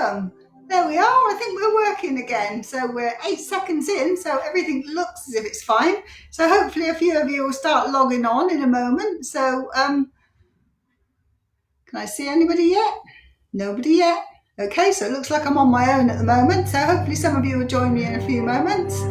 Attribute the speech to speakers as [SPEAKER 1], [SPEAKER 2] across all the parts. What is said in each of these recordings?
[SPEAKER 1] Awesome. There we are. I think we're working again. So we're 8 seconds in, so everything looks as if it's fine. So hopefully a few of you will start logging on in a moment. So can I see anybody yet? Nobody yet. Okay, so it looks like I'm on my own at the moment. So hopefully some of you will join me in a few moments.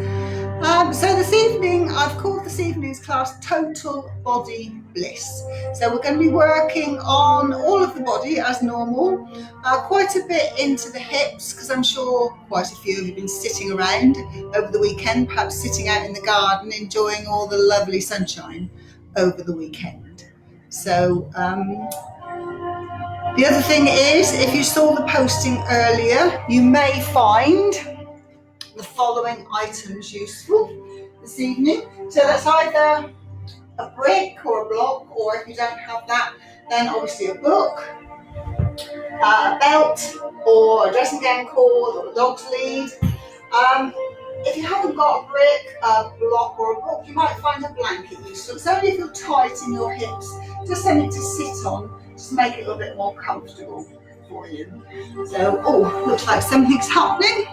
[SPEAKER 1] So this evening, I've called this evening's class Total Body Bliss. So we're going to be working on all of the body as normal, quite a bit into the hips, because I'm sure quite a few of you have been sitting around over the weekend, perhaps sitting out in the garden, enjoying all the lovely sunshine over the weekend. So the other thing is, if you saw the posting earlier, you may find the following items useful this evening. So that's either a brick or a block, or if you don't have that, then obviously a book, a belt, or a dressing gown cord, or a dog's lead. If you haven't got a brick, a block, or a book, you might find a blanket useful. It's only if you're tight in your hips, just something to sit on, just to make it a little bit more comfortable for you. So, looks like something's happening.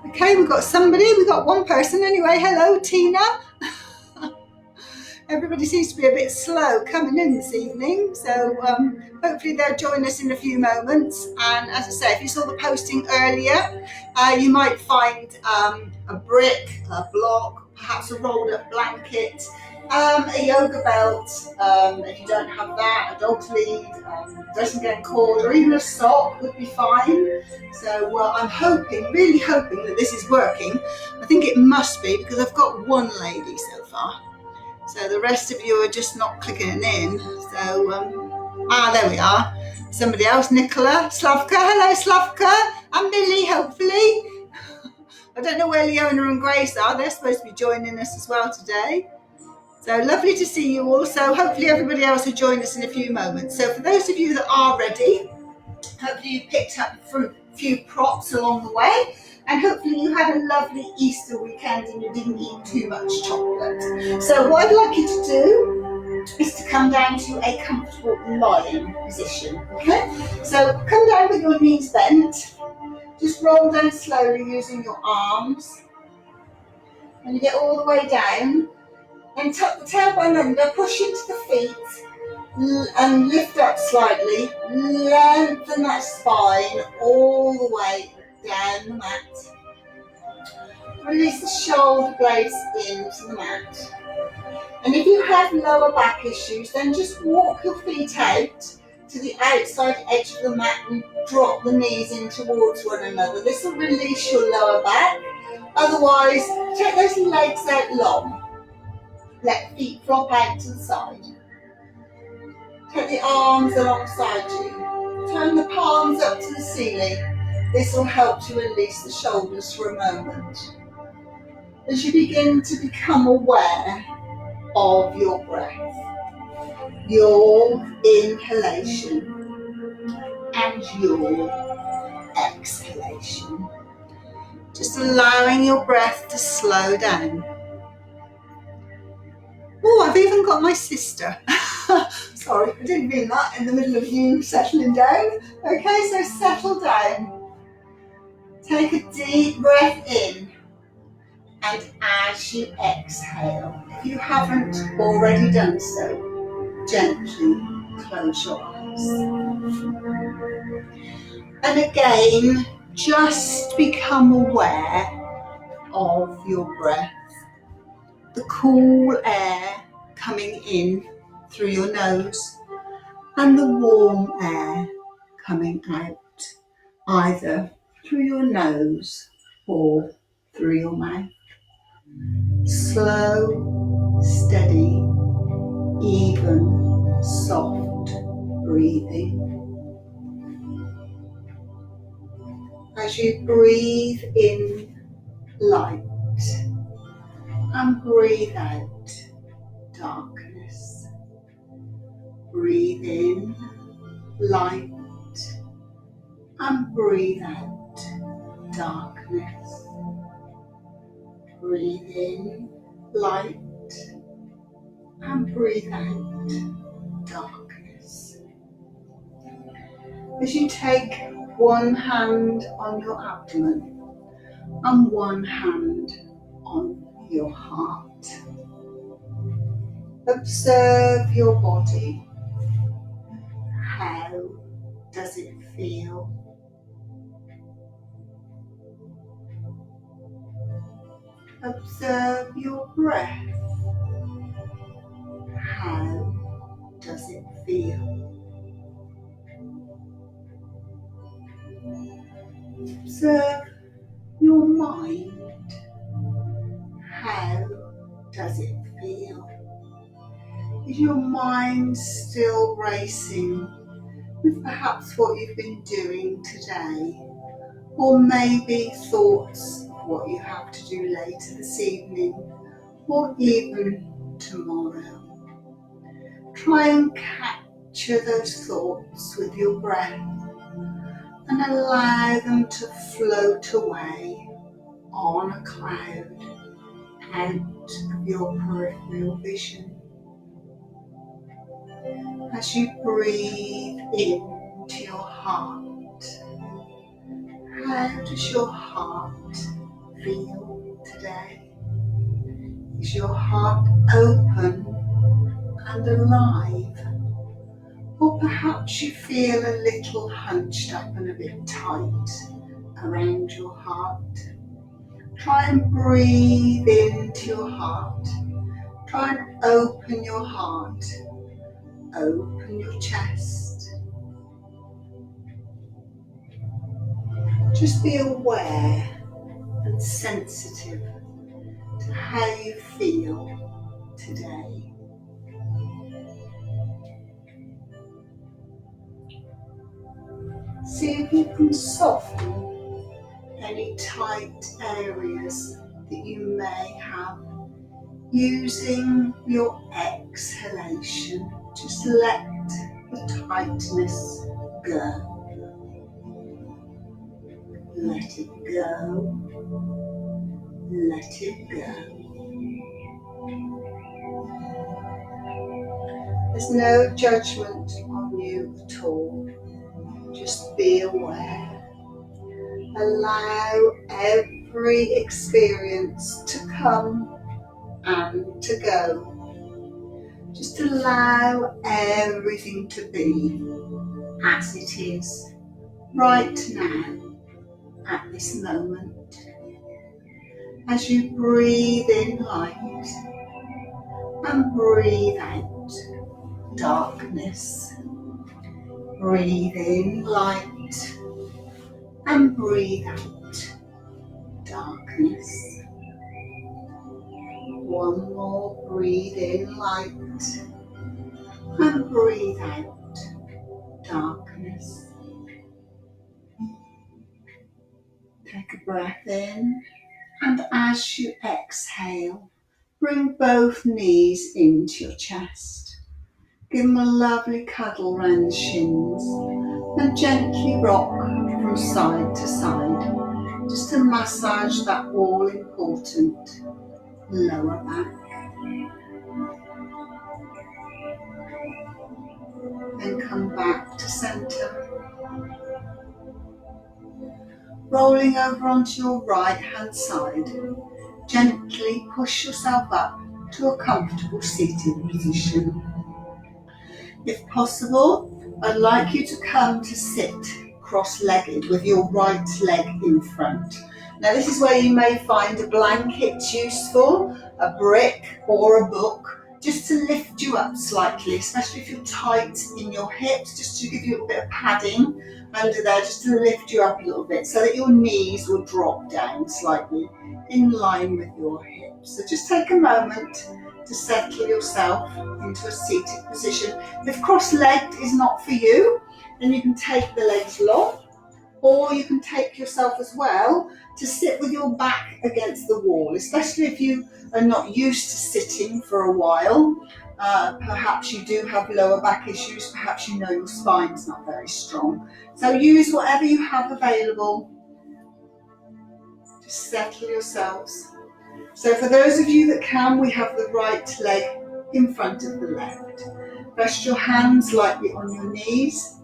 [SPEAKER 1] Okay, we've got somebody, we've got one person anyway. Hello, Tina. Everybody seems to be a bit slow coming in this evening, so hopefully they'll join us in a few moments. And as I say, if you saw the posting earlier, you might find a brick, a block, perhaps a rolled up blanket, a yoga belt, if you don't have that, a dog's lead, dressing gown cord, or even a sock would be fine. So I'm hoping, really hoping that this is working. I think it must be, because I've got one lady so far. So the rest of you are just not clicking in. So, there we are. Somebody else, Nicola, Slavka. Hello, Slavka. And Millie, hopefully. I don't know where Leona and Grace are. They're supposed to be joining us as well today. So lovely to see you all. So hopefully everybody else will join us in a few moments. So for those of you that are ready, hopefully you picked up a few props along the way. And hopefully you had a lovely Easter weekend and you didn't eat too much chocolate. So what I'd like you to do is to come down to a comfortable lying position. Okay? So come down with your knees bent. Just roll down slowly using your arms. When you get all the way down, then tuck the tailbone under, push into the feet and lift up slightly. Lengthen that spine all the way down the mat. Release the shoulder blades into the mat. And if you have lower back issues, then just walk your feet out to the outside edge of the mat and drop the knees in towards one another. This will release your lower back. Otherwise, take those legs out long. Let feet flop out to the side. Take the arms alongside you. Turn the palms up to the ceiling. This will help to release the shoulders for a moment. As you begin to become aware of your breath, your inhalation and your exhalation. Just allowing your breath to slow down. Oh, I've even got my sister. Sorry, I didn't mean that in the middle of you settling down. Okay, so settle down. Take a deep breath in. And as you exhale, if you haven't already done so, gently close your eyes. And again, just become aware of your breath. The cool air coming in through your nose and the warm air coming out, either through your nose or through your mouth. Slow, steady, even, soft breathing. As you breathe in light and breathe out darkness. Breathe in light and breathe out darkness. Breathe in light and breathe out darkness. as you take one hand on your abdomen and one hand on your heart. Observe your body. How does it feel? Observe your breath. How does it feel? Observe your mind. How does it feel? Is your mind still racing with perhaps what you've been doing today, or maybe thoughts of what you have to do later this evening, or even tomorrow? Try and capture those thoughts with your breath and allow them to float away on a cloud out of your peripheral vision. As you breathe into your heart, how does your heart feel today? Is your heart open and alive? Or perhaps you feel a little hunched up and a bit tight around your heart. Try and breathe into your heart. Try and open your heart. Open your chest. Just be aware and sensitive to how you feel today. See if you can soften any tight areas that you may have using your exhalation. Just let the tightness go. Let it go. Let it go. There's no judgment on you at all. Just be aware. Allow every experience to come and to go. Just allow everything to be as it is right now at this moment. As you breathe in light and breathe out darkness. Breathe in light and breathe out darkness. One more, breathe in light and breathe out darkness. Take a breath in, and as you exhale, bring both knees into your chest. Give them a lovely cuddle round the shins and gently rock from side to side, just to massage that all important lower back. Then come back to centre. Rolling over onto your right hand side, gently push yourself up to a comfortable seated position. If possible, I'd like you to come to sit cross-legged with your right leg in front. Now this is where you may find a blanket useful, a brick or a book, just to lift you up slightly, especially if you're tight in your hips, just to give you a bit of padding under there, just to lift you up a little bit so that your knees will drop down slightly in line with your hips. So just take a moment to settle yourself into a seated position. If cross-legged is not for you, then you can take the legs long, or you can take yourself as well to sit with your back against the wall, especially if you are not used to sitting for a while. Perhaps you do have lower back issues, perhaps you know your spine's not very strong. So use whatever you have available to settle yourselves. So for those of you that can, we have the right leg in front of the left. Rest your hands lightly on your knees.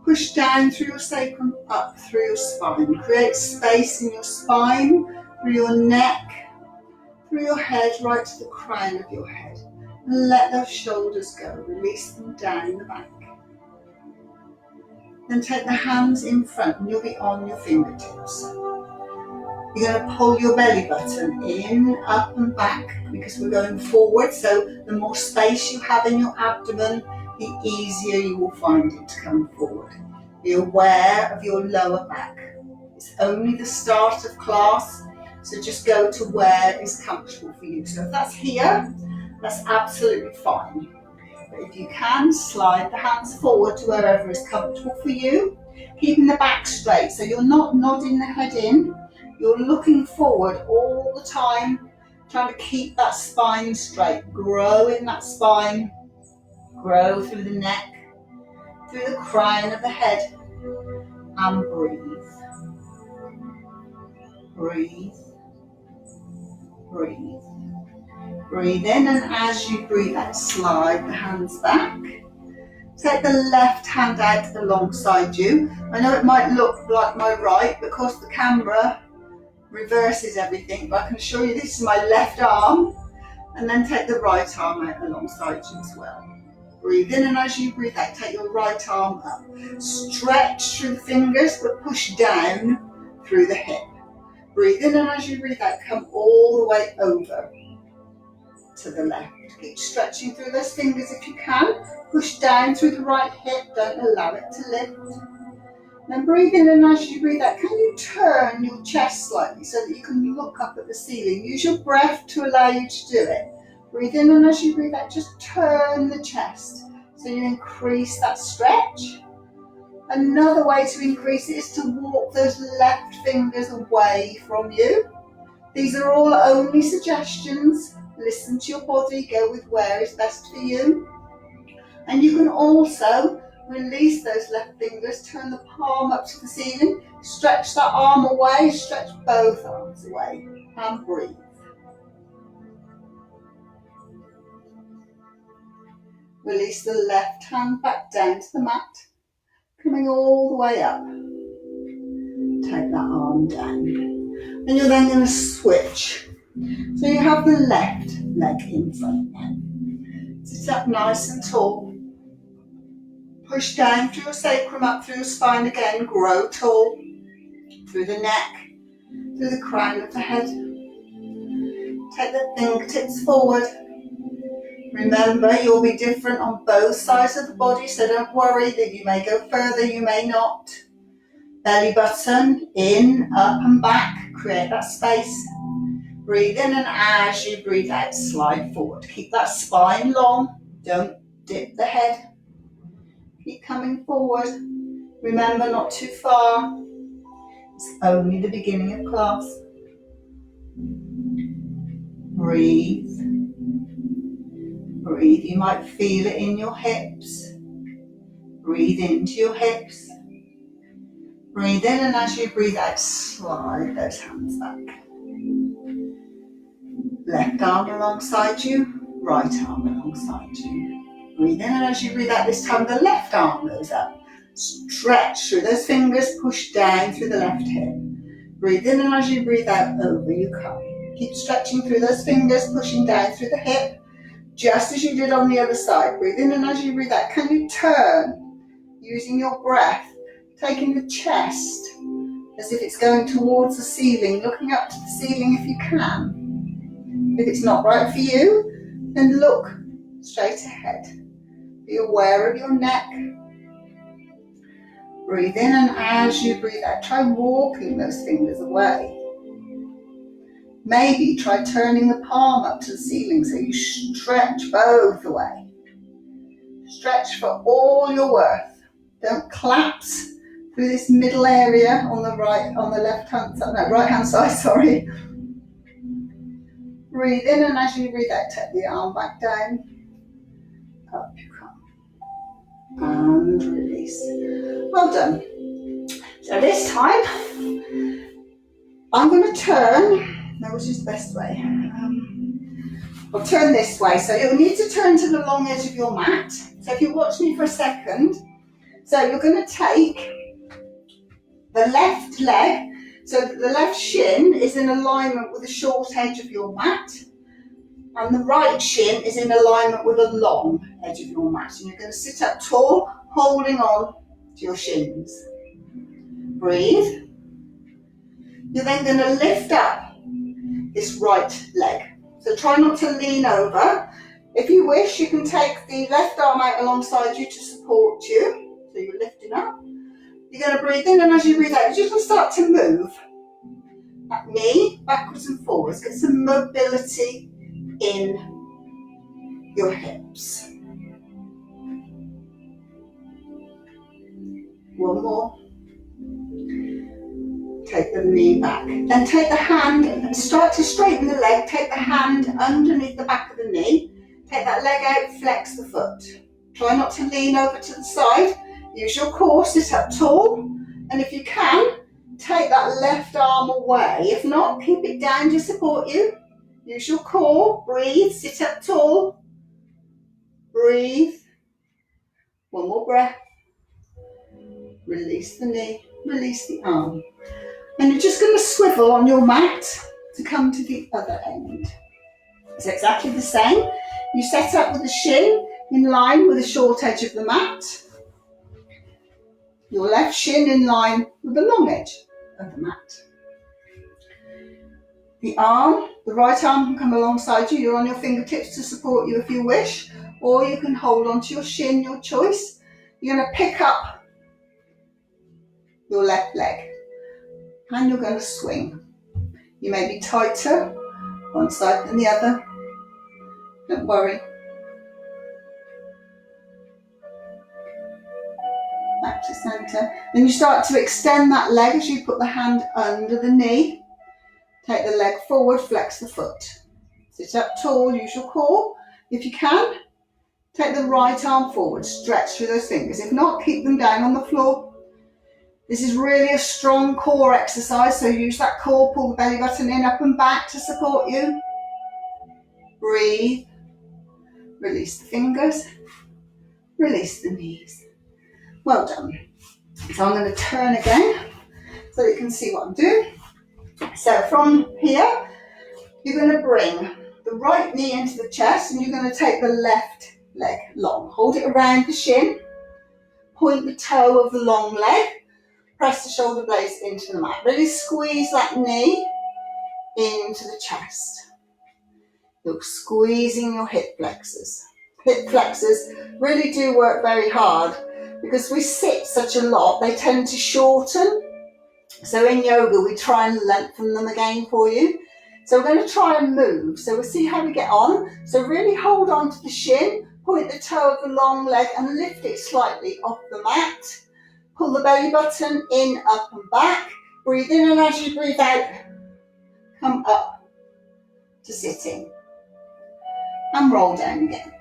[SPEAKER 1] Push down through your sacrum, up through your spine. Create space in your spine, through your neck, through your head, right to the crown of your head. And let those shoulders go. Release them down the back. Then take the hands in front and you'll be on your fingertips. You're going to pull your belly button in, up and back because we're going forward. So the more space you have in your abdomen, the easier you will find it to come forward. Be aware of your lower back. It's only the start of class, so just go to where is comfortable for you. So if that's here, that's absolutely fine. But if you can, slide the hands forward to wherever is comfortable for you, keeping the back straight. So you're not nodding the head in, you're looking forward all the time, trying to keep that spine straight. Grow in that spine, grow through the neck, through the crown of the head, and breathe. Breathe. Breathe. Breathe in, and as you breathe out, slide the hands back. Take the left hand out alongside you. I know it might look like my right because the camera reverses everything, but I can assure you this is my left arm. And then take the right arm out alongside you as well. Breathe in, and as you breathe out, take your right arm up. Stretch through the fingers, but push down through the hip. Breathe in, and as you breathe out, come all the way over to the left. Keep stretching through those fingers if you can. Push down through the right hip, don't allow it to lift. Then breathe in, and as you breathe out, can you turn your chest slightly so that you can look up at the ceiling? Use your breath to allow you to do it. Breathe in, and as you breathe out, just turn the chest so you increase that stretch. Another way to increase it is to walk those left fingers away from you. These are all only suggestions. Listen to your body, go with where is best for you. And you can also release those left fingers, turn the palm up to the ceiling, stretch that arm away, stretch both arms away, and breathe. Release the left hand back down to the mat, coming all the way up. Take that arm down. And you're then going to switch. So you have the left leg in front now. Sit up nice and tall. Push down through your sacrum, up through your spine again. Grow tall. Through the neck, through the crown of the head. Take the fingertips forward. Remember, you'll be different on both sides of the body, so don't worry that you may go further, you may not. Belly button, in, up and back. Create that space. Breathe in, and as you breathe out, slide forward. Keep that spine long. Don't dip the head. Keep coming forward. Remember, not too far. It's only the beginning of class. Breathe. Breathe. You might feel it in your hips. Breathe into your hips. Breathe in, and as you breathe out, slide those hands back. Left arm alongside you, right arm alongside you. Breathe in, and as you breathe out, this time the left arm goes up. Stretch through those fingers, push down through the left hip. Breathe in, and as you breathe out, over you come. Keep stretching through those fingers, pushing down through the hip, just as you did on the other side. Breathe in, and as you breathe out, can you turn, using your breath, taking the chest as if it's going towards the ceiling, looking up to the ceiling if you can. If it's not right for you, then look straight ahead. Be aware of your neck. Breathe in, and as you breathe out, try walking those fingers away. Maybe try turning the palm up to the ceiling so you stretch both away. Stretch for all you're worth. Don't collapse through this middle area on the right hand side, sorry. Breathe in, and as you breathe out, take the arm back down. Up you come. And release. Well done. So this time, I'm going to turn. Now, which is the best way? I'll turn this way. So you'll need to turn to the long edge of your mat. So if you watch me for a second, So you're going to take the left leg, so that the left shin is in alignment with the short edge of your mat, and the right shin is in alignment with the long edge of your mat. And you're going to sit up tall, holding on to your shins. Breathe. You're then going to lift up this right leg. So try not to lean over. If you wish, you can take the left arm out alongside you to support you. So you're lifting up. You're going to breathe in, and as you breathe out, you're just going to start to move that knee backwards and forwards. Get some mobility in your hips. One more. Take the knee back. Then take the hand and start to straighten the leg. Take the hand underneath the back of the knee. Take that leg out, flex the foot. Try not to lean over to the side. Use your core, sit up tall. And if you can, take that left arm away. If not, keep it down to support you. Use your core, breathe, sit up tall. Breathe. One more breath. Release the knee, release the arm. And you're just going to swivel on your mat to come to the other end. It's exactly the same. You set up with the shin in line with the short edge of the mat. Your left shin in line with the long edge of the mat. The arm, the right arm can come alongside you. You're on your fingertips to support you if you wish, or you can hold onto your shin, your choice. You're going to pick up your left leg and you're going to swing. You may be tighter one side than the other. Don't worry. Back to centre. Then you start to extend that leg as you put the hand under the knee. Take the leg forward, flex the foot. Sit up tall, use your core. If you can, take the right arm forward, stretch through those fingers. If not, keep them down on the floor. This is really a strong core exercise, so use that core, pull the belly button in, up and back to support you. Breathe. Release the fingers. Release the knees. Well done. So I'm going to turn again so you can see what I'm doing. So from here, you're going to bring the right knee into the chest and you're going to take the left leg long. Hold it around the shin. Point the toe of the long leg. Press the shoulder blades into the mat. Really squeeze that knee into the chest. You're squeezing your hip flexors. Hip flexors really do work very hard because we sit such a lot, they tend to shorten. So in yoga, we try and lengthen them again for you. So we're going to try and move. So we'll see how we get on. So really hold on to the shin, point the toe of the long leg and lift it slightly off the mat. Pull the belly button in, up and back. Breathe in and as you breathe out, come up to sitting. And roll down again.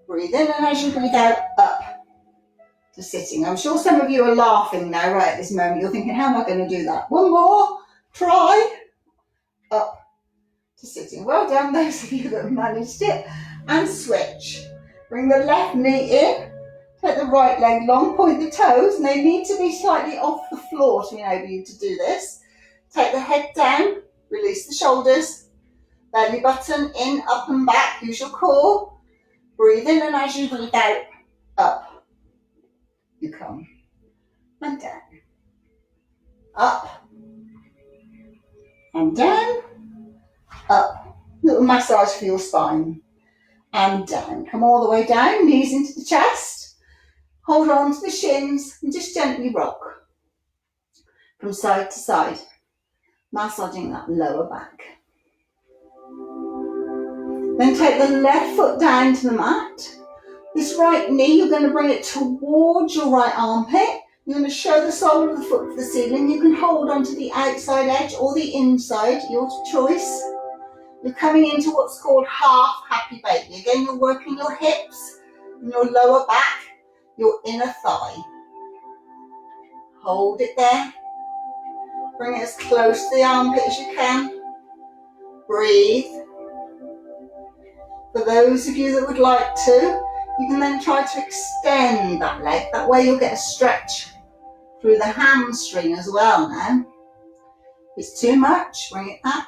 [SPEAKER 1] Breathe in and as you breathe out, up to sitting. I'm sure some of you are laughing now right at this moment. You're thinking, how am I going to do that? One more. Try. Up to sitting. Well done, those of you that have managed it. And switch. Bring the left knee in. Take the right leg long, point the toes, and they need to be slightly off the floor to enable you to do this. Take the head down, release the shoulders, belly button in, up and back, use your core. Breathe in and as you breathe out, up. You come and down. Up and down, up. Little massage for your spine. And down. Come all the way down, knees into the chest. Hold on to the shins and just gently rock from side to side, massaging that lower back. Then take the left foot down to the mat. This right knee, you're going to bring it towards your right armpit. You're going to show the sole of the foot to the ceiling. You can hold onto the outside edge or the inside, your choice. You're coming into what's called half happy baby. Again, you're working your hips and your lower back. Your inner thigh. Hold it there. Bring it as close to the armpit as you can. Breathe. For those of you that would like to, You can then try to extend that leg. That way you'll get a stretch through the hamstring as well now. If it's too much, bring it back.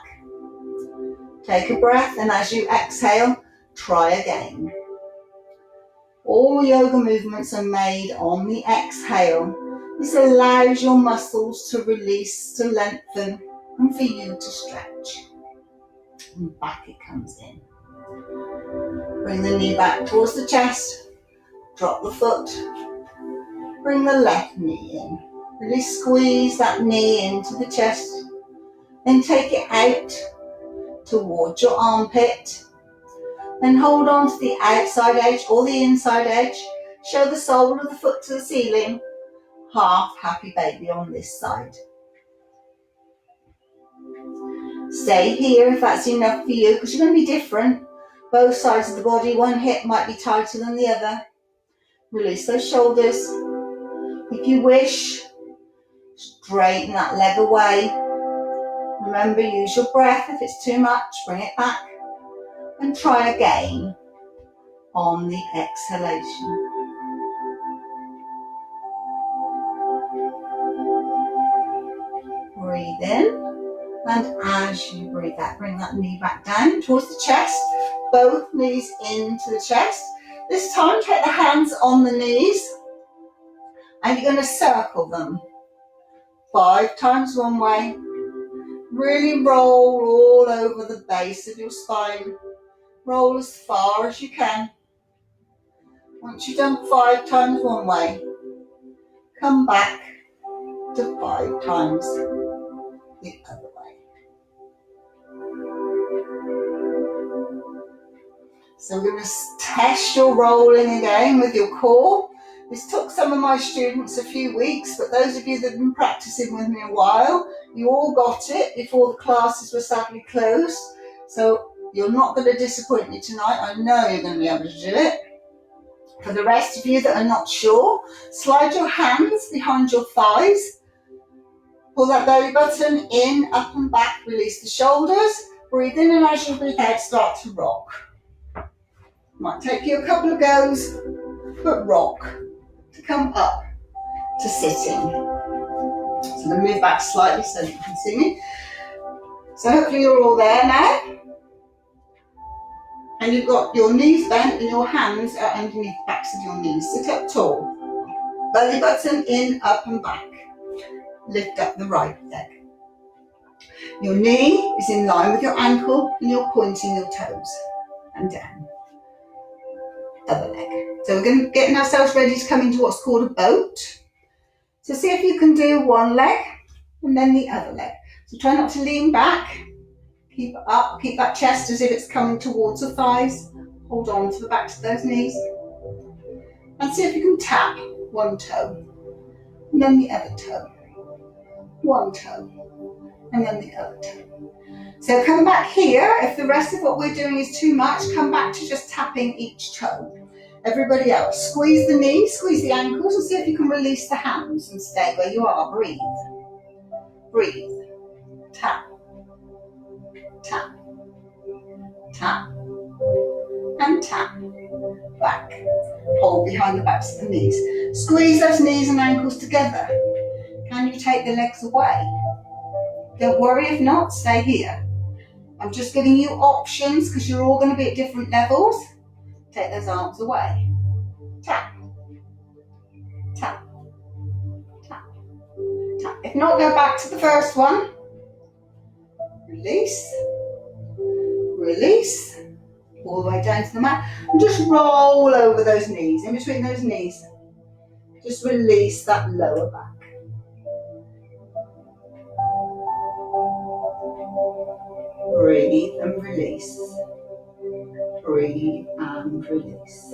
[SPEAKER 1] Take a breath, and as you exhale, try again. All yoga movements are made on the exhale. This allows your muscles to release, to lengthen, and for you to stretch. And back it comes in. Bring the knee back towards the chest. Drop the foot. Bring the left knee in. Really squeeze that knee into the chest. Then take it out towards your armpit. Then hold on to the outside edge or the inside edge. Show the sole of the foot to the ceiling. Half happy baby on this side. Stay here if that's enough for you, because you're going to be different. Both sides of the body, one hip might be tighter than the other. Release those shoulders. If you wish, straighten that leg away. Remember, use your breath. If it's too much, bring it back. And try again on the exhalation. Breathe in. And as you breathe out, bring that knee back down towards the chest. Both knees into the chest. This time, take the hands on the knees. And you're going to circle them 5 times one way. Really roll all over the base of your spine. Roll as far as you can. Once you've done 5 times one way, come back to 5 times the other way. So we're going to test your rolling again with your core. This took some of my students a few weeks, but those of you that have been practicing with me a while, you all got it before the classes were sadly closed. So you're not going to disappoint me tonight. I know you're going to be able to do it. For the rest of you that are not sure, slide your hands behind your thighs. Pull that belly button in, up and back. Release the shoulders. Breathe in, and as you breathe out, start to rock. Might take you a couple of goes, but rock to come up to sitting. So I'm going to move back slightly so you can see me. So hopefully you're all there now. And you've got your knees bent and your hands are underneath the backs of your knees. Sit up tall. Belly button in, up and back. Lift up the right leg. Your knee is in line with your ankle and you're pointing your toes and down. Other leg. So we're going to get ourselves ready to come into what's called a boat. So see if you can do one leg and then the other leg. So try not to lean back. Keep it up. Keep that chest as if it's coming towards the thighs. Hold on to the backs of those knees. And see if you can tap one toe and then the other toe. One toe and then the other toe. So come back here. If the rest of what we're doing is too much, come back to just tapping each toe. Everybody else, squeeze the knees, squeeze the ankles, and see if you can release the hands and stay where you are. Breathe. Breathe. Tap. Tap. Tap. And tap. Back. Hold behind the backs of the knees. Squeeze those knees and ankles together. Can you take the legs away? Don't worry if not, stay here. I'm just giving you options because you're all going to be at different levels. Take those arms away. Tap. Tap. Tap. Tap. If not, go back to the first one. Release. Release. All the way down to the mat. And just roll over those knees, in between those knees. Just release that lower back. Breathe and release. Breathe and release.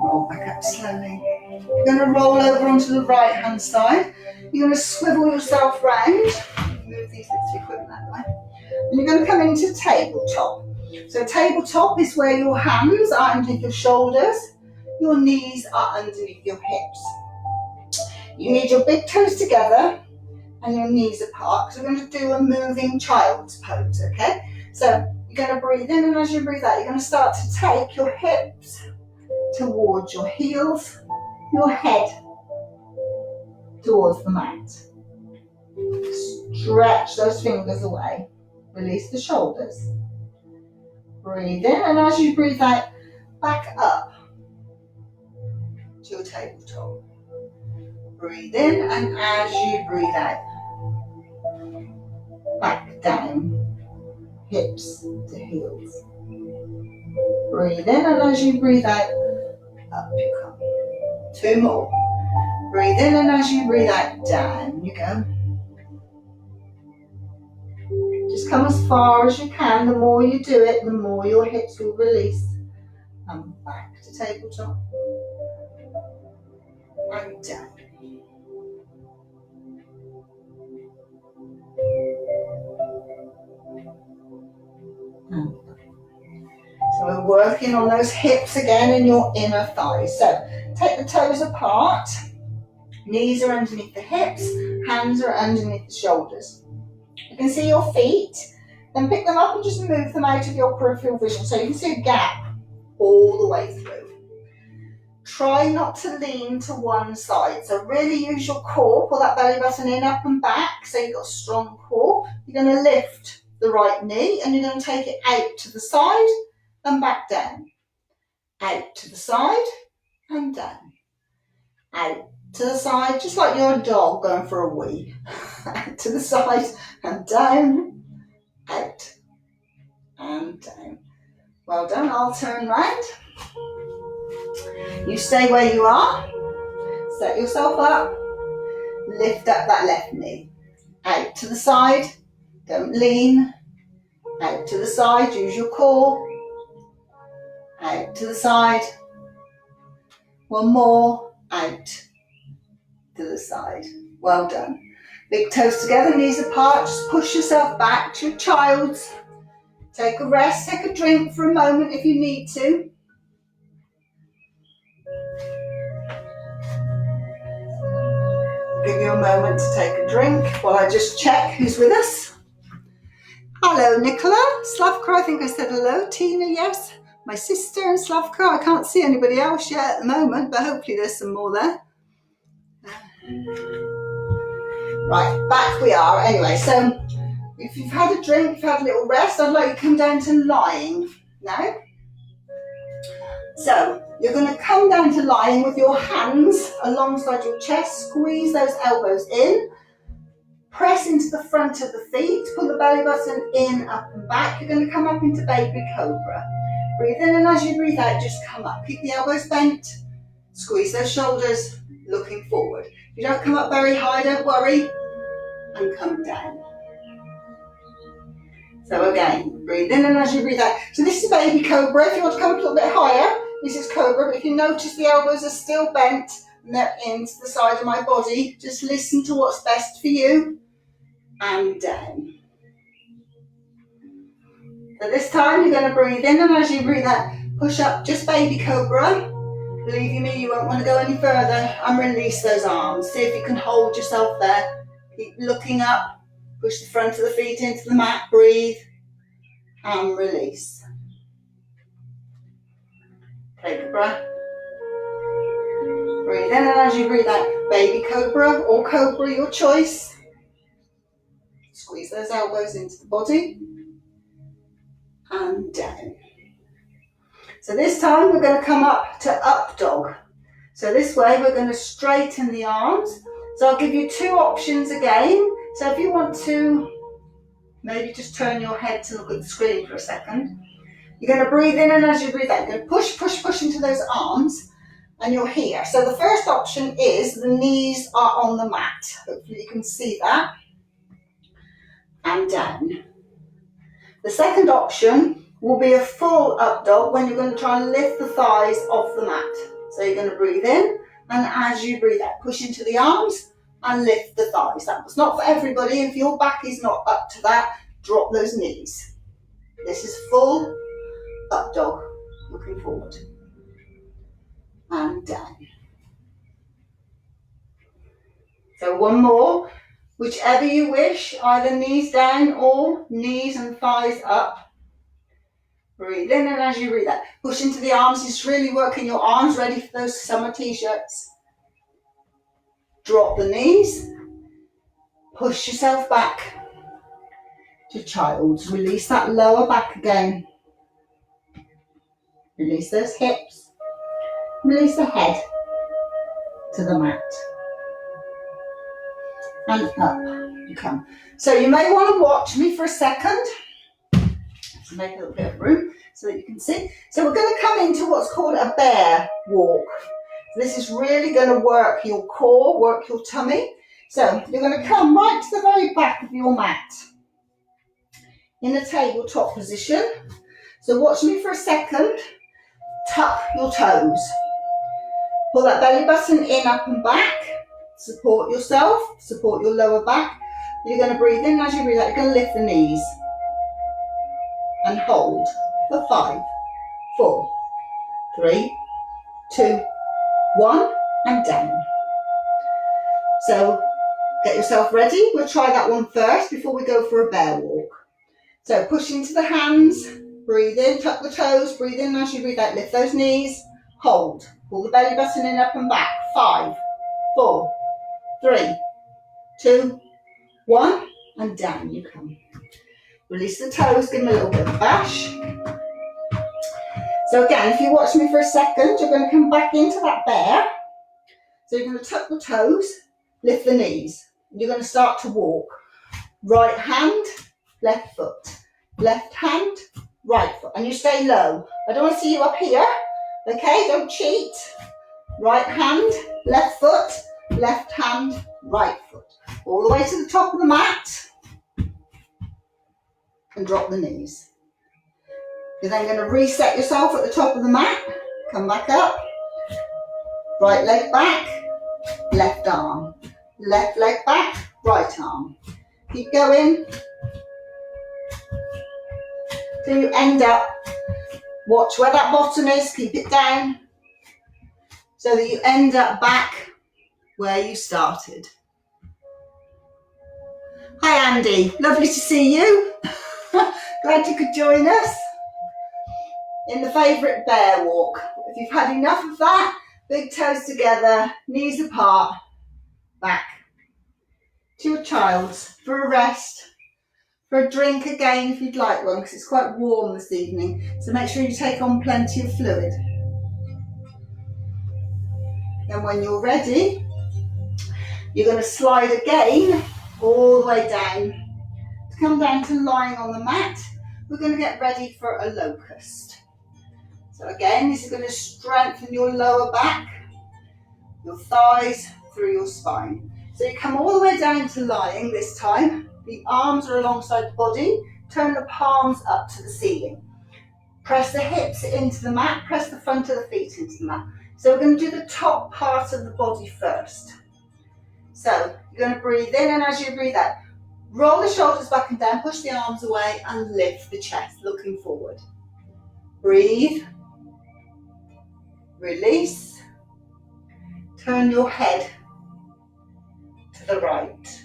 [SPEAKER 1] Roll back up slowly. You're going to roll over onto the right hand side. You're going to swivel yourself round. Move these bits of equipment that way. And you're going to come into tabletop. So tabletop is where your hands are underneath your shoulders. Your knees are underneath your hips. You need your big toes together and your knees apart, because we're going to do a moving child's pose, okay? So You're going to breathe in, and as you breathe out, you're going to start to take your hips towards your heels, your head towards the mat. Stretch those fingers away. Release the shoulders. Breathe in, and as you breathe out, back up to your tabletop. Breathe in, and as you breathe out, back down, hips to heels. Breathe in, and as you breathe out, up you come. 2 more. Breathe in, and as you breathe out, down you go. Just come as far as you can. The more you do it, the more your hips will release. And back to tabletop. And down. And back. So we're working on those hips again and your inner thighs. So take the toes apart. Knees are underneath the hips. Hands are underneath the shoulders. You can see your feet. Then pick them up and just move them out of your peripheral vision. So you can see a gap all the way through. Try not to lean to one side. So really use your core. Pull that belly button in, up and back. So you've got a strong core. You're going to lift the right knee and you're going to take it out to the side and back down. Out to the side and down. Out to the side, just like you're a dog going for a wee. Out to the side and down. Out and down. Well done. I'll turn round. You stay where you are. Set yourself up. Lift up that left knee. Out to the side. Don't lean. Out to the side. Use your core. Out to the side. One more. Out to the side. Well done. Big toes together, knees apart. Just push yourself back to your child's. Take a rest. Take a drink for a moment if you need to. Give you a moment to take a drink while I just check who's with us. Hello, Nicola. Slavka, I think I said hello. Tina, yes. My sister and Slavka. I can't see anybody else yet at the moment, but hopefully there's some more there. Right, back we are. Anyway, so if you've had a drink, you've had a little rest, I'd like you to come down to lying now. So you're going to come down to lying with your hands alongside your chest. Squeeze those elbows in. Press into the front of the feet. Pull the belly button in, up and back. You're going to come up into baby cobra. Breathe in, and as you breathe out, just come up. Keep the elbows bent. Squeeze those shoulders, looking forward. If you don't come up very high, don't worry. And come down. So again, breathe in, and as you breathe out. So this is baby cobra. If you want to come up a little bit higher, this is cobra. But if you notice the elbows are still bent and they're into the side of my body, just listen to what's best for you. And down. So this time you're going to breathe in, and as you breathe out, push up just baby cobra. Believe me, you won't want to go any further, and release those arms. See if you can hold yourself there. Keep looking up. Push the front of the feet into the mat. Breathe and release. Take a breath. Breathe in, and as you breathe out, baby cobra or cobra, your choice. Squeeze those elbows into the body and down. So this time we're going to come up to up dog. So this way we're going to straighten the arms. So I'll give you 2 options again. So if you want to maybe just turn your head to look at the screen for a second. You're going to breathe in, and as you breathe out, you're going to push, push, push into those arms, and you're here. So the first option is the knees are on the mat. Hopefully you can see that. And down. The second option will be a full up dog when you're going to try and lift the thighs off the mat. So you're going to breathe in, and as you breathe out, push into the arms and lift the thighs. That's not for everybody. If your back is not up to that, drop those knees. This is full up dog, looking forward. And down. So one more. Whichever you wish, either knees down or knees and thighs up. Breathe in, and as you breathe out, push into the arms. Just really working your arms, ready for those summer t-shirts. Drop the knees. Push yourself back to child's. Release that lower back again. Release those hips. Release the head to the mat. And up you come. So you may want to watch me for a second. To make a little bit of room so that you can see. So we're going to come into what's called a bear walk. So this is really going to work your core, work your tummy. So you're going to come right to the very back of your mat in a tabletop position. So watch me for a second. Tuck your toes. Pull that belly button in, up and back. Support yourself, support your lower back. You're going to breathe in. As you breathe out, you're going to lift the knees. And hold for 5, 4, 3, 2, 1, and down. So get yourself ready. We'll try that one first before we go for a bear walk. So push into the hands, breathe in, tuck the toes, breathe in as you breathe out, lift those knees, hold. Pull the belly button in, up and back. 5, 4, 3, 2, 1, and down you come. Release the toes, give them a little bit of a bash. So again, if you watch me for a second, you're going to come back into that bear. So you're going to tuck the toes, lift the knees. You're going to start to walk. Right hand, left foot. Left hand, right foot. And you stay low. I don't want to see you up here. Okay, don't cheat. Right hand, left foot. Left hand, right foot. All the way to the top of the mat. And drop the knees. You're then going to reset yourself at the top of the mat. Come back up. Right leg back, left arm. Left leg back, right arm. Keep going. Till you end up, watch where that bottom is, keep it down. So that you end up back where you started. Hi Andy, lovely to see you. Glad you could join us in the favourite bear walk. If you've had enough of that, big toes together, knees apart, back to your child's for a rest, for a drink again if you'd like one, because it's quite warm this evening. So make sure you take on plenty of fluid. Then when you're ready, you're going to slide again all the way down. To come down to lying on the mat, we're going to get ready for a locust. So again, this is going to strengthen your lower back, your thighs, through your spine. So you come all the way down to lying this time. The arms are alongside the body. Turn the palms up to the ceiling. Press the hips into the mat. Press the front of the feet into the mat. So we're going to do the top part of the body first. So you're going to breathe in, and as you breathe out, roll the shoulders back and down, push the arms away and lift the chest, looking forward. Breathe. Release. Turn your head to the right.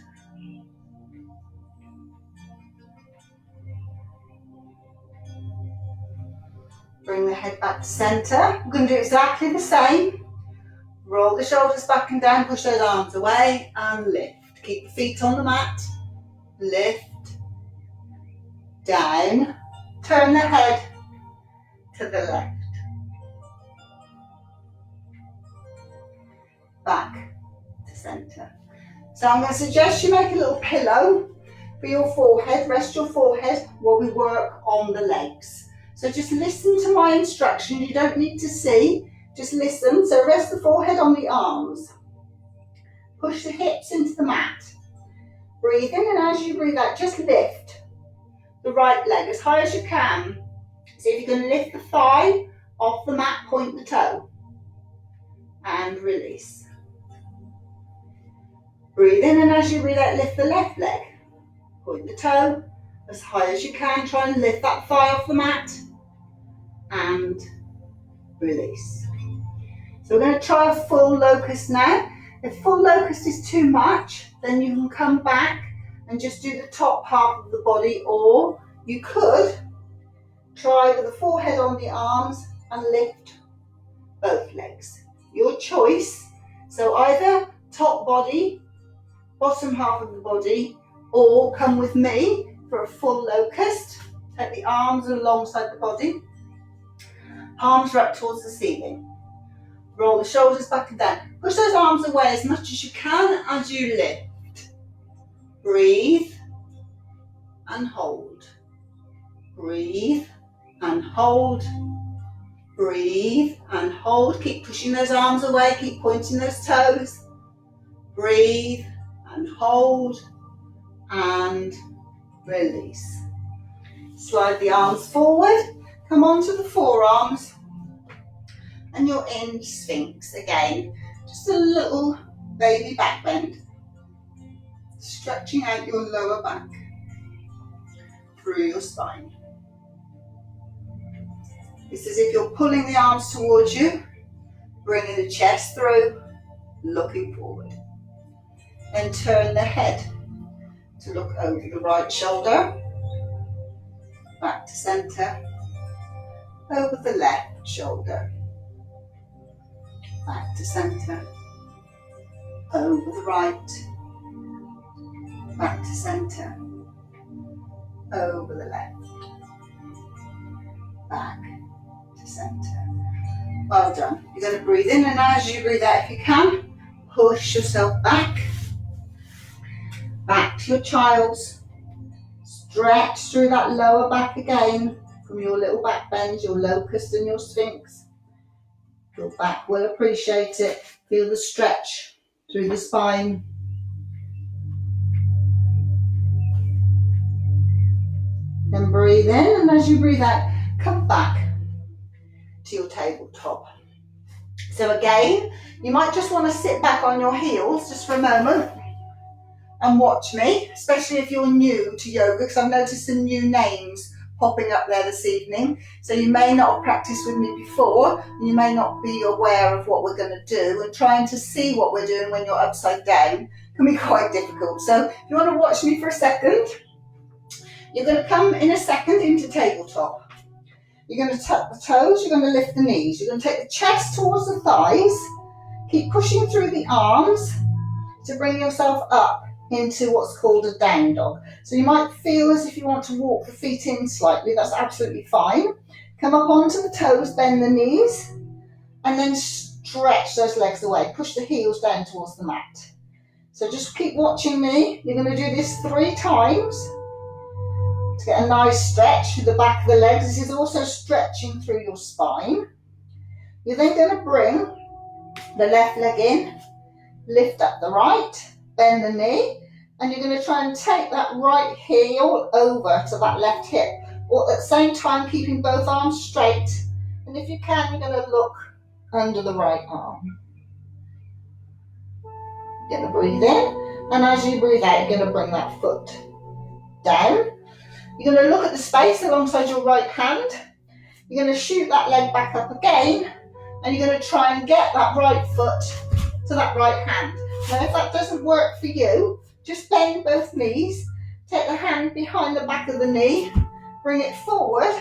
[SPEAKER 1] Bring the head back to centre. We're going to do exactly the same. Roll the shoulders back and down, push those arms away and lift. Keep the feet on the mat. Lift. Down. Turn the head to the left. Back to centre. So I'm going to suggest you make a little pillow for your forehead. Rest your forehead while we work on the legs. So just listen to my instruction. You don't need to see, just listen. So rest the forehead on the arms. Push the hips into the mat. Breathe in, and as you breathe out, just lift the right leg as high as you can. See if you can lift the thigh off the mat, point the toe. And release. Breathe in, and as you breathe out, lift the left leg. Point the toe as high as you can. Try and lift that thigh off the mat. And release. So we're going to try a full locust now. If full locust is too much, then you can come back and just do the top half of the body, or you could Try with the forehead on the arms and lift both legs. Your choice. So either top body, bottom half of the body, or come with me for a full locust. Take the arms alongside the body. Palms are up towards the ceiling. Roll the shoulders back and down. Push those arms away as much as you can as you lift. Breathe and hold. Breathe and hold. Breathe and hold. Keep pushing those arms away. Keep pointing those toes. Breathe and hold and release. Slide the arms forward. Come onto the forearms. And you're in Sphinx again. Just a little baby back bend. Stretching out your lower back through your spine. It's as if you're pulling the arms towards you, bringing the chest through, looking forward. Then turn the head to look over the right shoulder, back to centre, over the left shoulder, back to centre, over the right, back to centre, over the left, back to centre. Well done. You're going to breathe in, and as you breathe out, if you can, push yourself back to your child's. Stretch through that lower back again from your little back bend, your locust and your Sphinx. Your back will appreciate it. Feel the stretch through the spine. Then breathe in, and as you breathe out, come back to your tabletop. So again, you might just want to sit back on your heels just for a moment and watch me, especially if you're new to yoga, because I've noticed some new names popping up there this evening. So you may not have practiced with me before, and you may not be aware of what we're going to do, and trying to see what we're doing when you're upside down can be quite difficult. So if you want to watch me for a second, you're going to come in a second into tabletop. You're going to tuck the toes, you're going to lift the knees, you're going to take the chest towards the thighs, keep pushing through the arms to bring yourself up into what's called a down dog. So you might feel as if you want to walk the feet in slightly, that's absolutely fine. Come up onto the toes, bend the knees, and then stretch those legs away. Push the heels down towards the mat. So just keep watching me. You're going to do this 3 times to get a nice stretch through the back of the legs. This is also stretching through your spine. You're then going to bring the left leg in, lift up the right, bend the knee, and you're going to try and take that right heel over to that left hip, or at the same time keeping both arms straight. And if you can, you're going to look under the right arm. You're going to breathe in, and as you breathe out, you're going to bring that foot down. You're going to look at the space alongside your right hand. You're going to shoot that leg back up again, and you're going to try and get that right foot to that right hand. Now, if that doesn't work for you, just bend both knees, take the hand behind the back of the knee, bring it forward,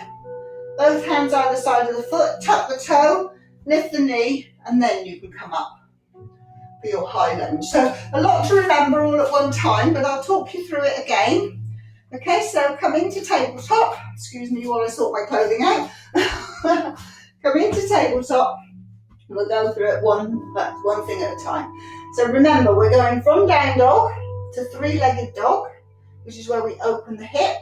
[SPEAKER 1] both hands either side of the foot, tuck the toe, lift the knee, and then you can come up for your high lunge. So a lot to remember all at one time, but I'll talk you through it again. Okay, so come into tabletop. Excuse me while I sort my clothing out. Come into tabletop. We'll go through it one thing at a time. So remember, we're going from down dog to 3-legged dog, which is where we open the hip.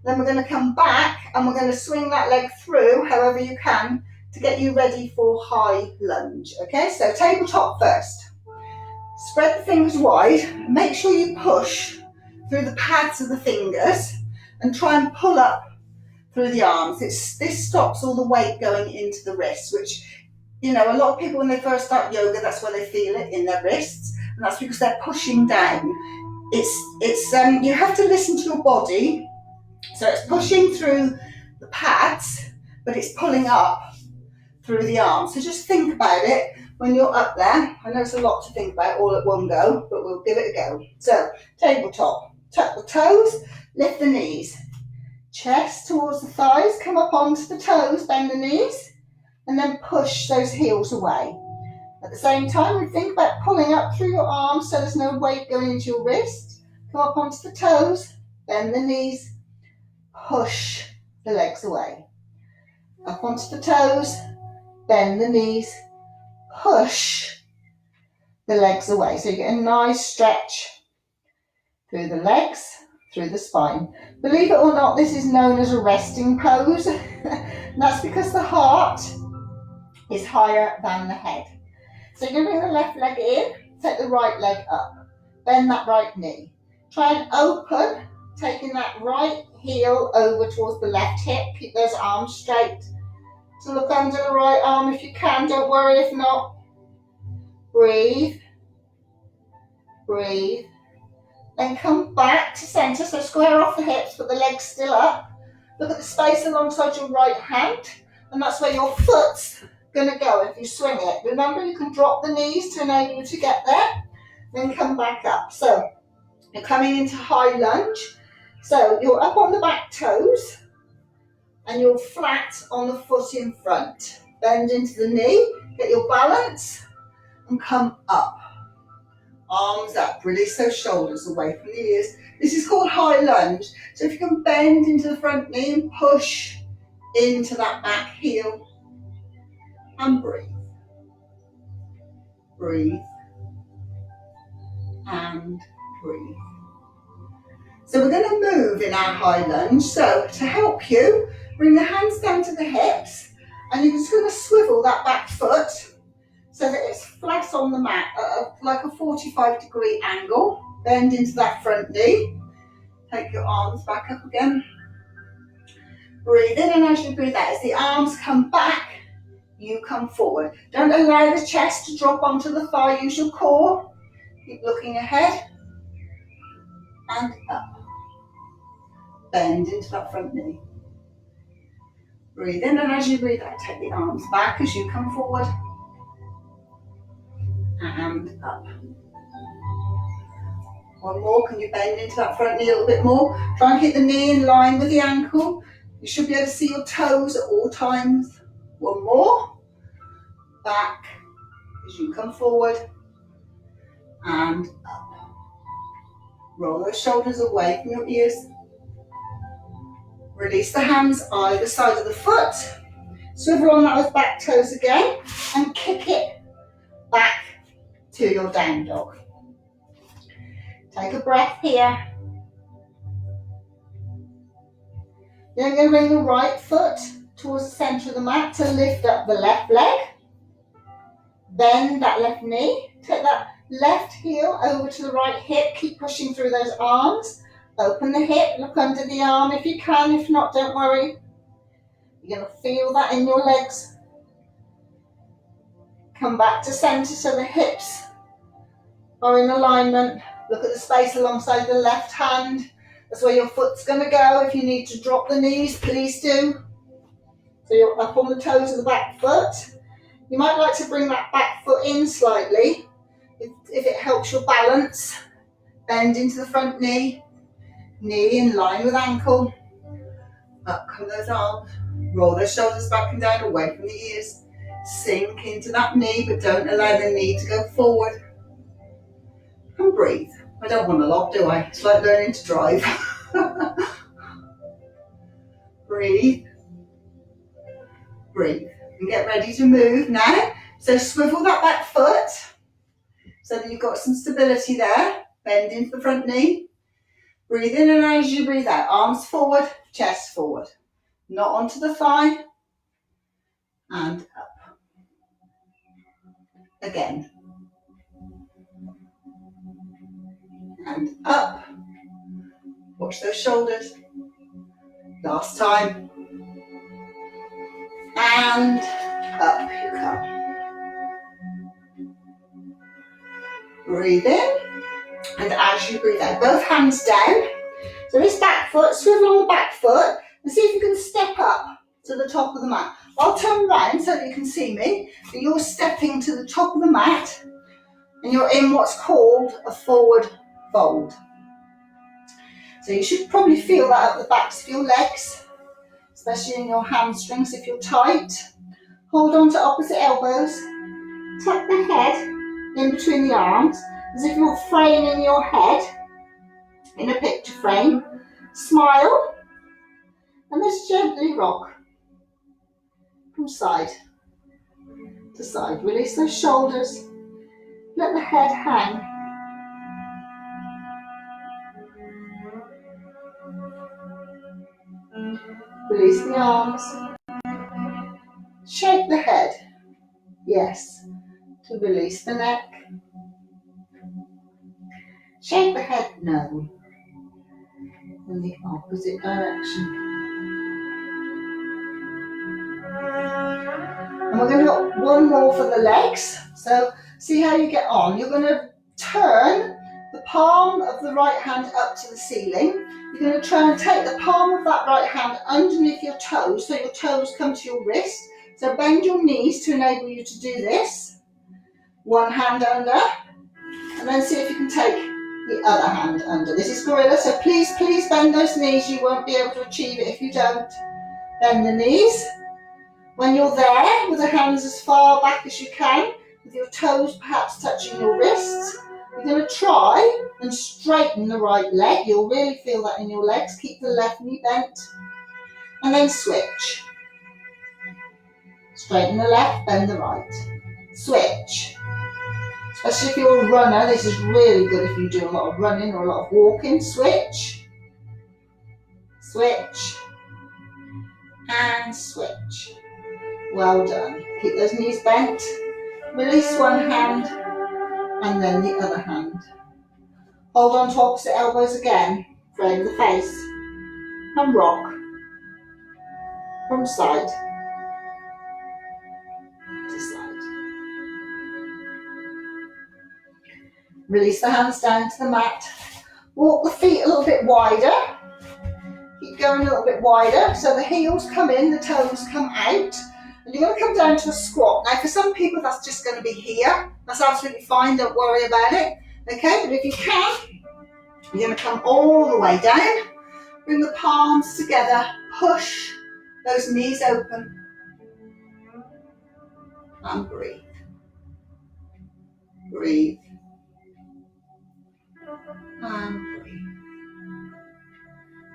[SPEAKER 1] Then we're going to come back and we're going to swing that leg through however you can to get you ready for high lunge. Okay, so tabletop first. Spread the fingers wide. Make sure you push through the pads of the fingers and try and pull up through the arms. This stops all the weight going into the wrists, which, you know, a lot of people when they first start yoga, that's where they feel it in their wrists, and that's because they're pushing down. You have to listen to your body. So it's pushing through the pads, but it's pulling up through the arms. So just think about it when you're up there. I know it's a lot to think about all at one go, but we'll give it a go. So tabletop, tuck the toes, lift the knees, Chest towards the thighs, come up onto the toes, bend the knees, and then push those heels away. At the same time, we think about pulling up through your arms so there's no weight going into your wrist. Come up onto the toes, bend the knees, push the legs away. Up onto the toes, bend the knees, push the legs away. So you get a nice stretch through the legs, through the spine. Believe it or not, this is known as a resting pose. And that's because the heart is higher than the head. So you're going to bring the left leg in, take the right leg up, bend that right knee. Try and open, taking that right heel over towards the left hip. Keep those arms straight. So look under the right arm if you can, don't worry if not. Breathe, breathe. Then come back to centre, so square off the hips, but the legs still up. Look at the space alongside your right hand, and that's where your foot's going to go if you swing it. Remember, you can drop the knees to enable you to get there, then come back up. So you're coming into high lunge. So you're up on the back toes, and you're flat on the foot in front. Bend into the knee, get your balance, and come up. Arms up, release those shoulders away from the ears. This is called high lunge. So if you can bend into the front knee and push into that back heel. And breathe. Breathe. And breathe. So we're going to move in our high lunge. So to help you, bring the hands down to the hips, and you're just going to swivel that back foot so that it's flat on the mat at like a 45-degree angle. Bend into that front knee. Take your arms back up again. Breathe in, and as you breathe out, as the arms come back, you come forward. Don't allow the chest to drop onto the thigh. Use your core. Keep looking ahead. And up. Bend into that front knee. Breathe in, and as you breathe out, take the arms back as you come forward. And up. One more. Can you bend into that front knee a little bit more? Try and keep the knee in line with the ankle. You should be able to see your toes at all times. One more. Back as you come forward. And up. Roll those shoulders away from your ears. Release the hands either side of the foot. Swivel on those back toes again. And kick it back to your down dog. Take a breath here. Then I'm going to bring the right foot towards the centre of the mat to lift up the left leg. Bend that left knee. Take that left heel over to the right hip. Keep pushing through those arms. Open the hip, look under the arm if you can. If not, don't worry. You're going to feel that in your legs. Come back to centre so the hips are in alignment. Look at the space alongside the left hand. That's where your foot's going to go. If you need to drop the knees, please do. So you're up on the toes of the back foot. You might like to bring that back foot in slightly if it helps your balance. Bend into the front knee. Knee in line with ankle. Up come those arms. Roll those shoulders back and down away from the ears. Sink into that knee, but don't allow the knee to go forward. And breathe. I don't want to lock, do I? It's like learning to drive. Breathe. Breathe. And get ready to move now. So swivel that back foot so that you've got some stability there. Bend into the front knee. Breathe in, and as you breathe out, arms forward, chest forward. Not onto the thigh. And up. Again. And up. Watch those shoulders. Last time. And up you come. Breathe in. And as you breathe out, both hands down. So this back foot, swivel on the back foot. And see if you can step up to the top of the mat. I'll turn around so that you can see me. But you're stepping to the top of the mat. And you're in what's called a forward fold. So you should probably feel that at the backs of your legs, especially in your hamstrings if you're tight. Hold on to opposite elbows. Tuck the head in between the arms, as if you're framing your head in a picture frame. Smile, and just gently rock from side to side. Release those shoulders. Let the head hang. Release the arms. Shake the head. Yes. To release the neck. Shake the head. No. In the opposite direction. And we're going to do one more for the legs. So see how you get on. You're going to turn the palm of the right hand up to the ceiling. You're going to try and take the palm of that right hand underneath your toes, so your toes come to your wrist. So bend your knees to enable you to do this. One hand under, and then see if you can take the other hand under. This is gorilla, so please bend those knees. You won't be able to achieve it if you don't. Bend the knees. When you're there, with the hands as far back as you can, with your toes perhaps touching your wrists, you're going to try and straighten the right leg. You'll really feel that in your legs. Keep the left knee bent. And then switch. Straighten the left, bend the right. Switch. Especially if you're a runner, this is really good if you do a lot of running or a lot of walking. Switch. Switch. And switch. Well done. Keep those knees bent. Release one hand and then the other hand. Hold on to opposite elbows again. Frame the face. And rock from side to side. Release the hands down to the mat. Walk the feet a little bit wider. Keep going a little bit wider. So the heels come in, the toes come out. And you're going to come down to a squat. Now for some people that's just going to be here. That's absolutely fine, don't worry about it. Okay, but if you can, you're going to come all the way down. Bring the palms together. Push those knees open. And breathe. Breathe. And breathe.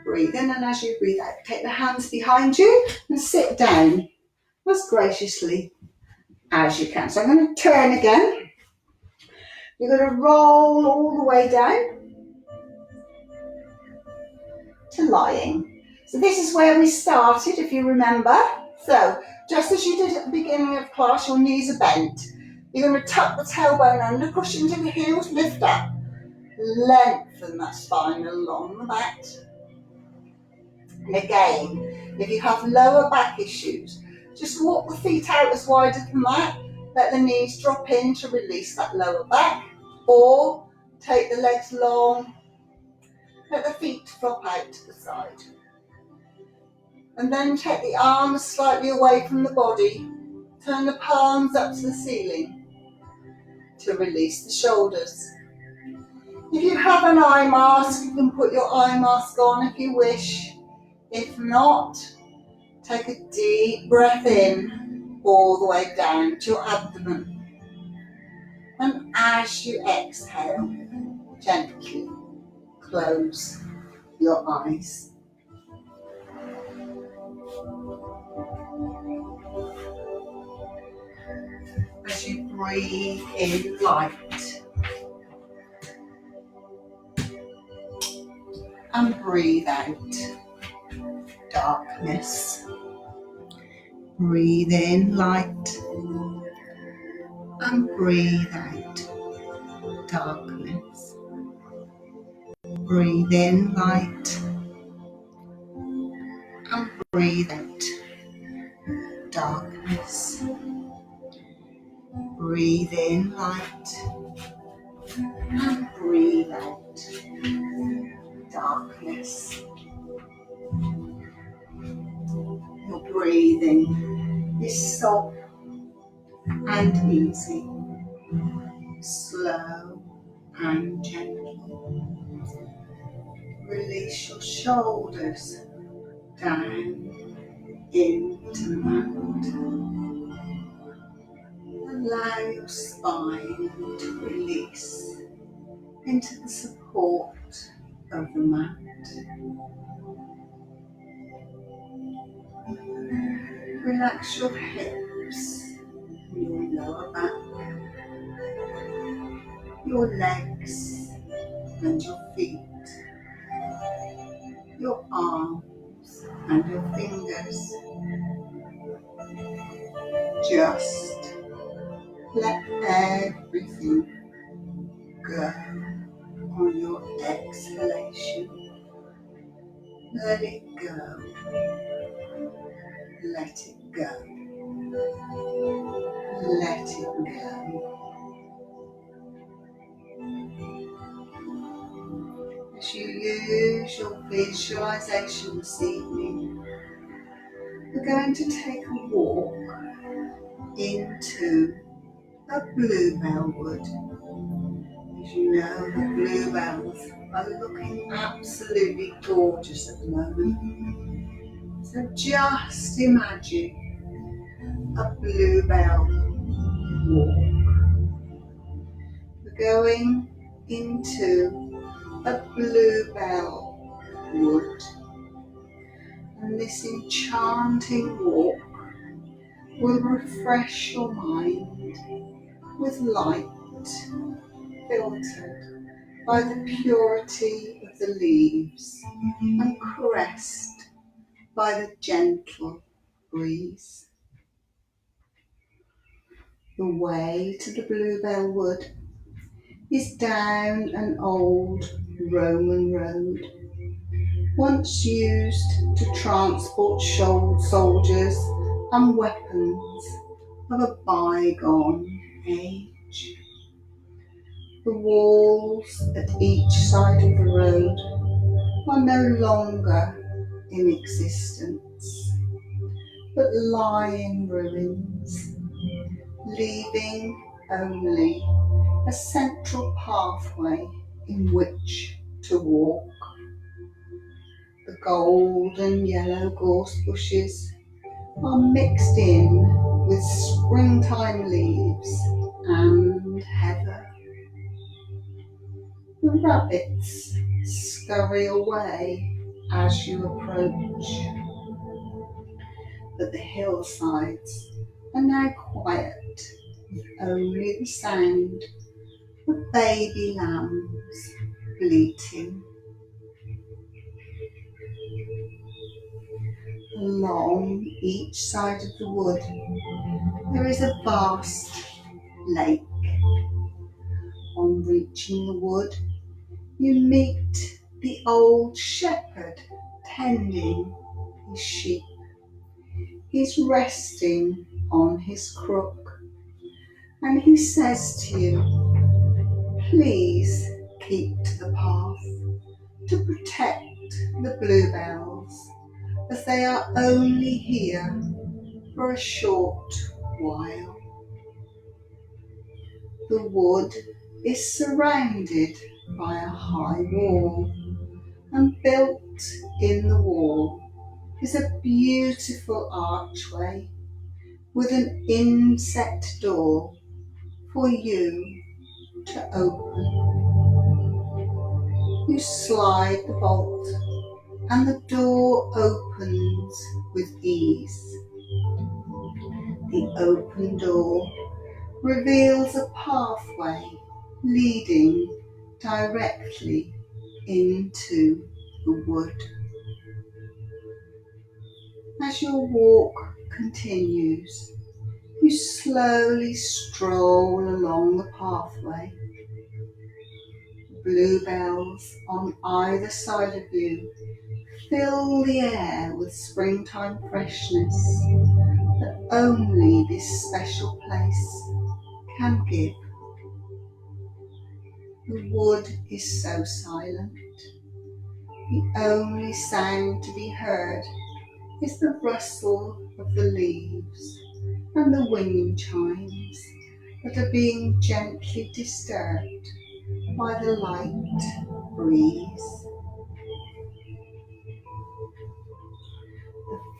[SPEAKER 1] Breathe in, and as you breathe out, take the hands behind you and sit down as graciously as you can. So I'm going to turn again. You're going to roll all the way down to lying. So this is where we started, if you remember. So just as you did at the beginning of class, your knees are bent. You're going to tuck the tailbone under, push into the heels, lift up. Lengthen that spine along the mat. And again, if you have lower back issues, just walk the feet out as wide as the mat. Let the knees drop in to release that lower back. Or take the legs long. Let the feet drop out to the side. And then take the arms slightly away from the body. Turn the palms up to the ceiling to release the shoulders. If you have an eye mask, you can put your eye mask on if you wish. If not, take a deep breath in all the way down to your abdomen. And as you exhale, gently close your eyes. As you breathe in light and breathe out darkness. Breathe in light and breathe out darkness. Breathe in light and breathe out darkness. Breathe in light and breathe out darkness. Your breathing is soft and easy, slow and gentle. release your shoulders down into the mat. Allow your spine to release into the support of the mat. Relax your hips, your lower back, your legs and your feet, your arms and your fingers. Just let everything go on your exhalation. Let it go. Let it go. Let it go. As you use your visualization this evening, we're going to take a walk into a bluebell wood. As you know, the bluebells are looking absolutely gorgeous at the moment. So just imagine a bluebell walk. We're going into a bluebell wood, and this enchanting walk will refresh your mind with light filtered by the purity of the leaves and caressed by the gentle breeze. The way to the Bluebell Wood is down an old Roman road, once used to transport soldiers and weapons of a bygone age. The walls at each side of the road are no longer in existence, but lie in ruins, leaving only a central pathway in which to walk. The golden yellow gorse bushes are mixed in with springtime leaves and heather. The rabbits scurry away as you approach, but the hillsides are now quiet, with only the sound of baby lambs bleating. Along each side of the wood there is a vast lake. On reaching the wood, you meet the old shepherd tending his sheep. He's resting on his crook, and he says to you, please keep to the path to protect the bluebells, as they are only here for a short while. The wood is surrounded by a high wall, and built in the wall is a beautiful archway with an inset door for you to open. You slide the bolt and the door opens with ease. The open door reveals a pathway leading directly into the wood. As your walk continues, you slowly stroll along the pathway. Bluebells on either side of you fill the air with springtime freshness that only this special place can give. The wood is so silent. The only sound to be heard is the rustle of the leaves and the wind chimes that are being gently disturbed by the light breeze.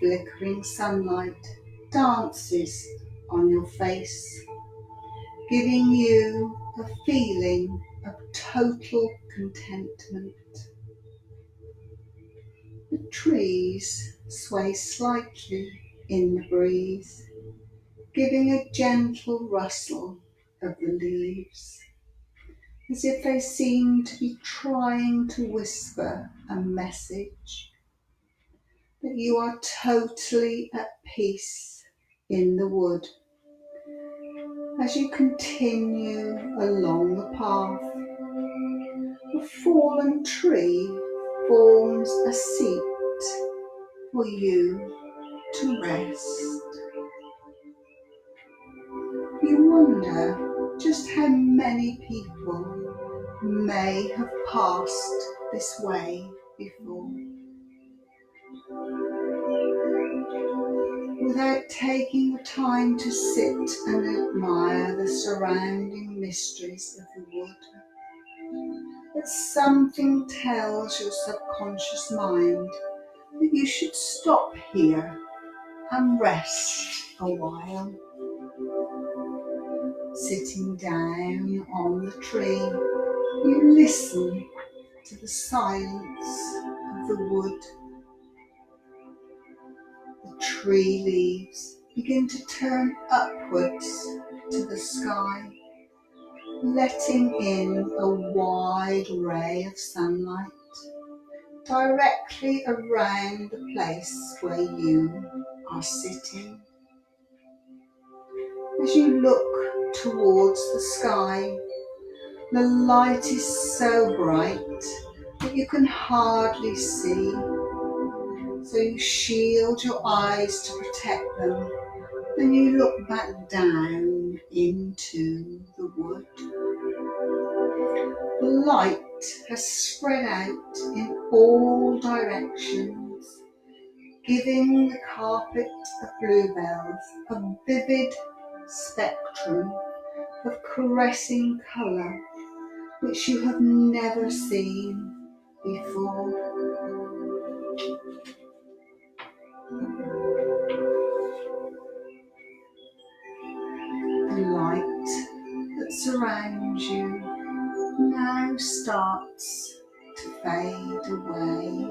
[SPEAKER 1] flickering sunlight dances on your face, giving you a feeling of total contentment. The trees sway slightly in the breeze, giving a gentle rustle of the leaves, as if they seem to be trying to whisper a message that you are totally at peace in the wood. As you continue along the path, a fallen tree forms a seat for you to rest. You wonder just how many people may have passed this way before, without taking the time to sit and admire the surrounding mysteries of the wood. But something tells your subconscious mind that you should stop here and rest a while. Sitting down on the tree, you listen to the silence of the wood. The tree leaves begin to turn upwards to the sky, letting in a wide ray of sunlight directly around the place where you are sitting. As you look towards the sky, the light is so bright that you can hardly see, so you shield your eyes to protect them. Then you look back down into the wood. The light has spread out in all directions, giving the carpet of bluebells a vivid spectrum of caressing colour which you have never seen before. The light that surrounds you now starts to fade away,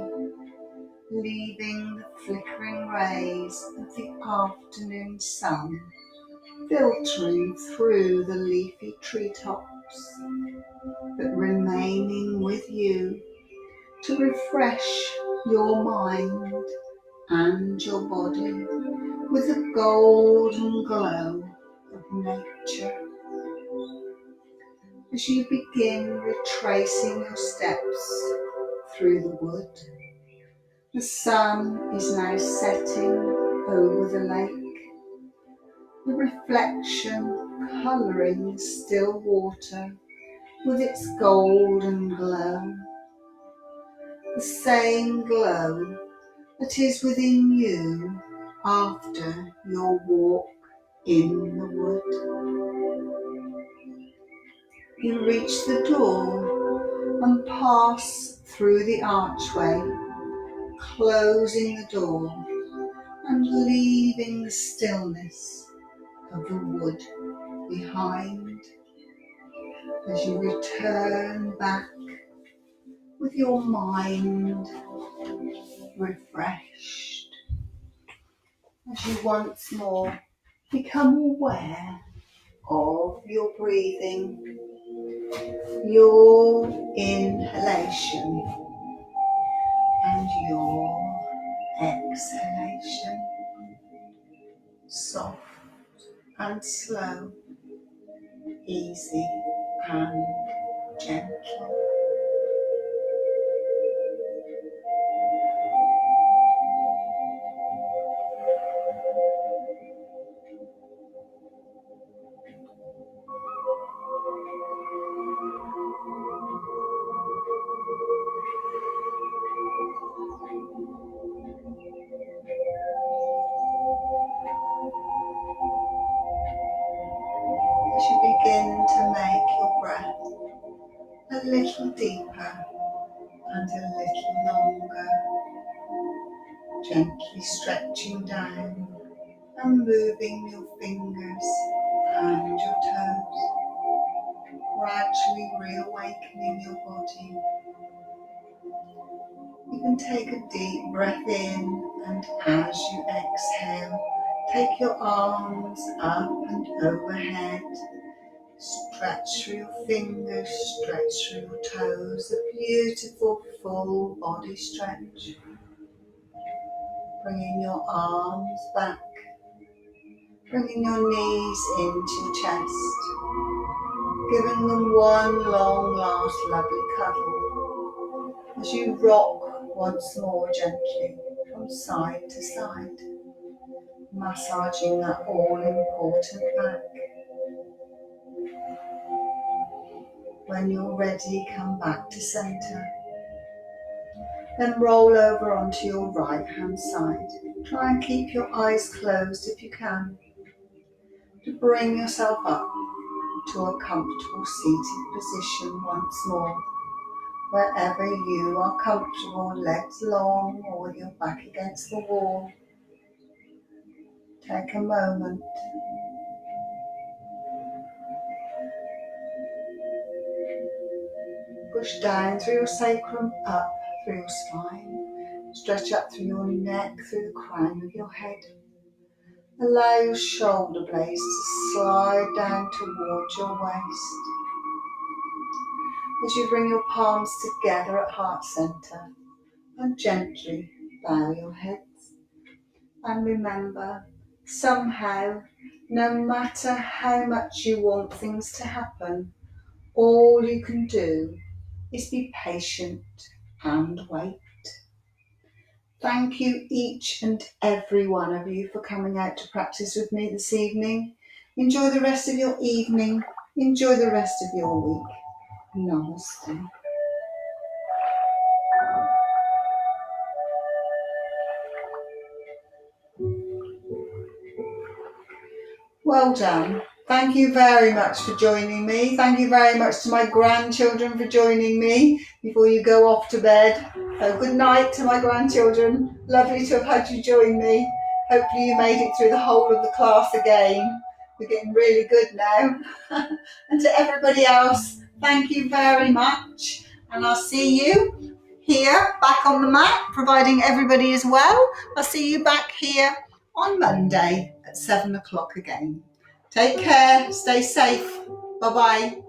[SPEAKER 1] leaving the flickering rays of the afternoon sun filtering through the leafy treetops, but remaining with you to refresh your mind and your body with the golden glow of nature. As you begin retracing your steps through the wood, the sun is now setting over the lake, the reflection colouring the still water with its golden glow, the same glow that is within you after your walk in the wood. You reach the door and pass through the archway, closing the door and leaving the stillness of the wood behind. As you return back with your mind refreshed, as you once more become aware of your breathing, your inhalation and your exhalation, soft and slow, easy and gentle. As you begin to make your breath a little deeper and a little longer, Gently stretching down and moving your fingers and your toes, gradually reawakening your body. You can take a deep breath in, and as you exhale, take your arms up and overhead. Stretch through your fingers, stretch through your toes, a beautiful full body stretch. Bringing your arms back, bringing your knees into your chest, giving them one long last lovely cuddle as you rock once more gently from side to side, massaging that all-important back. When you're ready, come back to center. Then roll over onto your right hand side. Try and keep your eyes closed if you can, to bring yourself up to a comfortable seated position once more. Wherever you are comfortable, legs long or with your back against the wall. Take a moment. Push down through your sacrum, up through your spine. Stretch up through your neck, through the crown of your head. Allow your shoulder blades to slide down towards your waist. As you bring your palms together at heart center and gently bow your heads. And remember, somehow, no matter how much you want things to happen, all you can do is be patient and wait. Thank you each and every one of you for coming out to practice with me this evening. Enjoy the rest of your evening. Enjoy the rest of your week. Namaste. Well done. Thank you very much for joining me. Thank you very much to my grandchildren for joining me before you go off to bed. Good night to my grandchildren. Lovely to have had you join me. Hopefully you made it through the whole of the class again. We're getting really good now. And to everybody else, thank you very much. And I'll see you here back on the mat, providing everybody is well. I'll see you back here on Monday at 7 o'clock again. Take care, stay safe. Bye-bye.